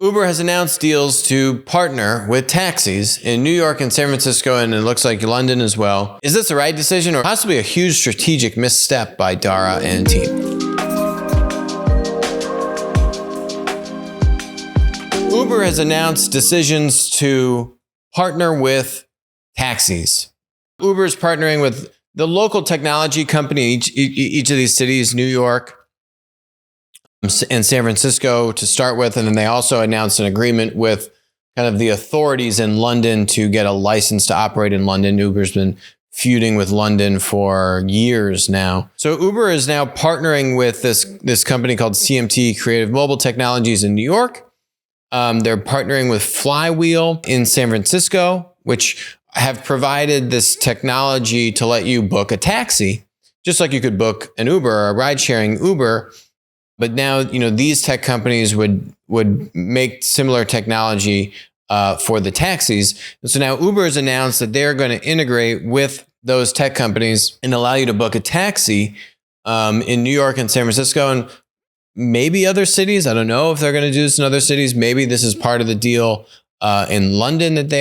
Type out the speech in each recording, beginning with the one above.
Uber has announced deals to partner with taxis in New York and San Francisco, and it looks like London as well. Is this the right decision or possibly a huge strategic misstep by Dara and team? Uber has announced decisions to partner with taxis. Uber is partnering with the local technology company, each of these cities, New York and San Francisco to start with. And then they also announced an agreement with kind of the authorities in London to get a license to operate in London. Uber's been feuding with London for years now. So Uber is now partnering with this company called CMT, Creative Mobile Technologies in New York. They're partnering with Flywheel in San Francisco, which have provided this technology to let you book a taxi, just like you could book an Uber or a ride-sharing Uber. But now, these tech companies would make similar technology for the taxis. And so now Uber has announced that they're going to integrate with those tech companies and allow you to book a taxi in New York and San Francisco and maybe other cities. I don't know if they're going to do this in other cities. Maybe this is part of the deal in London that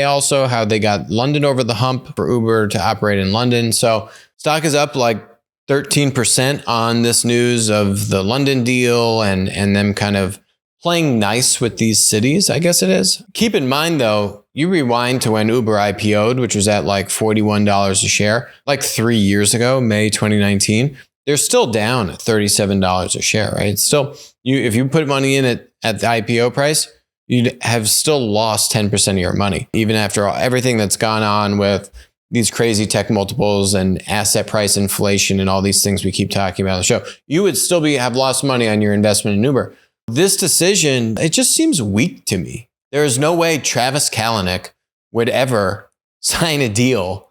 how they got London over the hump for Uber to operate in London. So stock is up like 13% on this news of the London deal and them kind of playing nice with these cities, I guess it is. Keep in mind, though, you rewind to when Uber IPO'd, which was at like $41 a share, like 3 years ago, May 2019. They're still down at $37 a share, right? It's still, if you put money in at the IPO price, you'd have still lost 10% of your money, even after everything that's gone on with these crazy tech multiples and asset price inflation and all these things we keep talking about on the show. You would still have lost money on your investment in Uber. This decision, it just seems weak to me. There is no way Travis Kalanick would ever sign a deal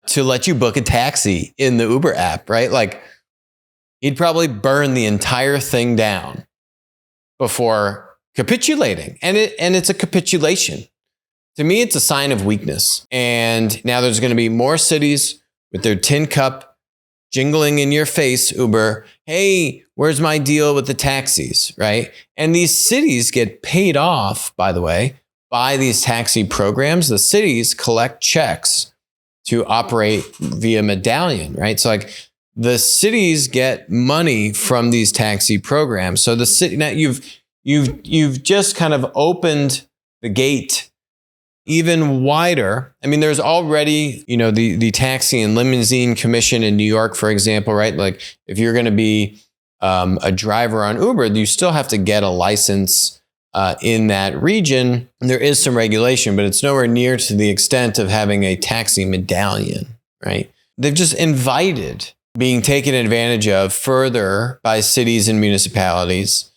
to let you book a taxi in the Uber app, right? Like, he'd probably burn the entire thing down before capitulating. And it's a capitulation. To me, it's a sign of weakness. And now there's going to be more cities with their tin cup jingling in your face, Uber. Hey, where's my deal with the taxis, right? And these cities get paid off, by the way, by these taxi programs. The cities collect checks to operate via medallion, right? So like the cities get money from these taxi programs. So the city, now you've just kind of opened the gate even wider. I mean, there's already, the taxi and limousine commission in New York, for example, right? Like if you're going to be a driver on Uber, you still have to get a license in that region. And there is some regulation, but it's nowhere near to the extent of having a taxi medallion, right? They've just invited being taken advantage of further by cities and municipalities.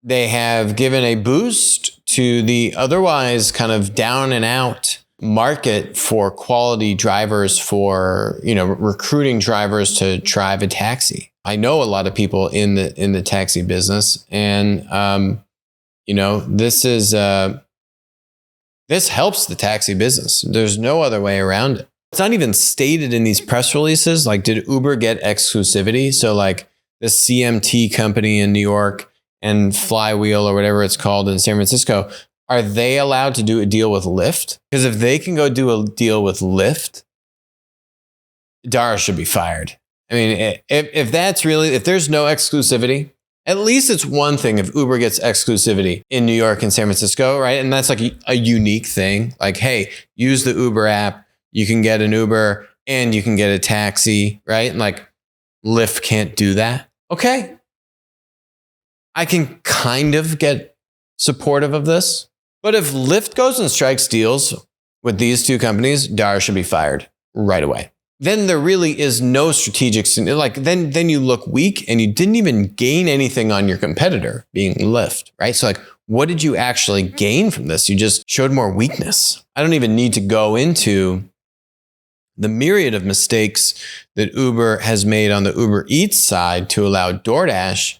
They have given a boost to the otherwise kind of down and out market for quality drivers, for, recruiting drivers to drive a taxi. I know a lot of people in the taxi business, and this helps the taxi business. There's no other way around it. It's not even stated in these press releases. Like, did Uber get exclusivity? So like the CMT company in New York and Flywheel or whatever it's called in San Francisco, are they allowed to do a deal with Lyft? Because if they can go do a deal with Lyft, Dara should be fired. I mean, if there's no exclusivity, at least it's one thing if Uber gets exclusivity in New York and San Francisco, right? And that's like a unique thing. Like, hey, use the Uber app. You can get an Uber and you can get a taxi, right? And like Lyft can't do that. Okay. I can kind of get supportive of this. But if Lyft goes and strikes deals with these two companies, Dara should be fired right away. Then there really is no strategic, like then you look weak and you didn't even gain anything on your competitor being Lyft, right? So like, what did you actually gain from this? You just showed more weakness. I don't even need to go into the myriad of mistakes that Uber has made on the Uber Eats side to allow DoorDash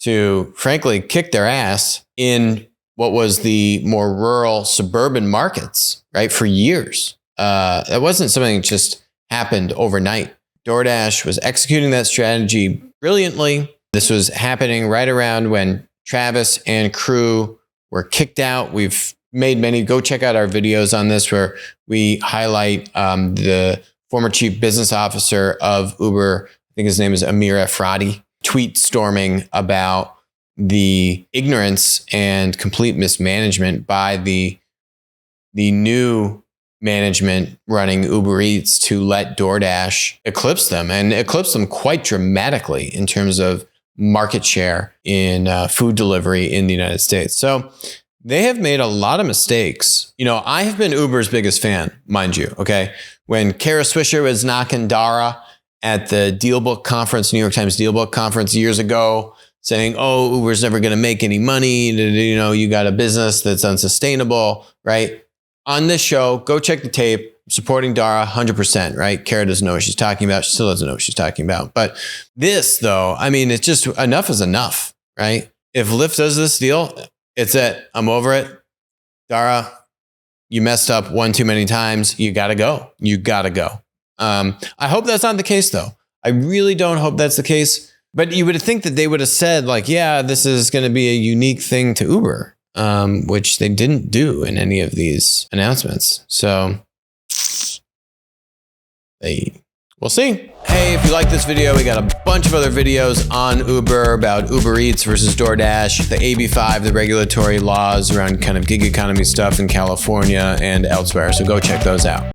to frankly kick their ass in what was the more rural suburban markets, right? For years. It wasn't something that just happened overnight. DoorDash was executing that strategy brilliantly. This was happening right around when Travis and crew were kicked out. We've made many. Go check out our videos on this where we highlight the former chief business officer of Uber. I think his name is Amir Efrati, tweet storming about the ignorance and complete mismanagement by the new management running Uber Eats to let DoorDash eclipse them, and eclipse them quite dramatically in terms of market share in food delivery in the United States. So they have made a lot of mistakes. You know, I have been Uber's biggest fan, mind you, okay? When Kara Swisher was knocking Dara at the DealBook conference, New York Times DealBook conference years ago, saying, oh, Uber's never going to make any money. You know, you got a business that's unsustainable, right? On this show, go check the tape, supporting Dara 100%, right? Kara doesn't know what she's talking about. She still doesn't know what she's talking about. But this, though, I mean, it's just enough is enough, right? If Lyft does this deal, it's it. I'm over it. Dara, you messed up one too many times. You got to go. You got to go. I hope that's not the case, though. I really don't hope that's the case. But you would think that they would have said, like, yeah, this is going to be a unique thing to Uber. Which they didn't do in any of these announcements. So we'll see. Hey, if you like this video, we got a bunch of other videos on Uber about Uber Eats versus DoorDash, the AB5, the regulatory laws around kind of gig economy stuff in California and elsewhere. So go check those out.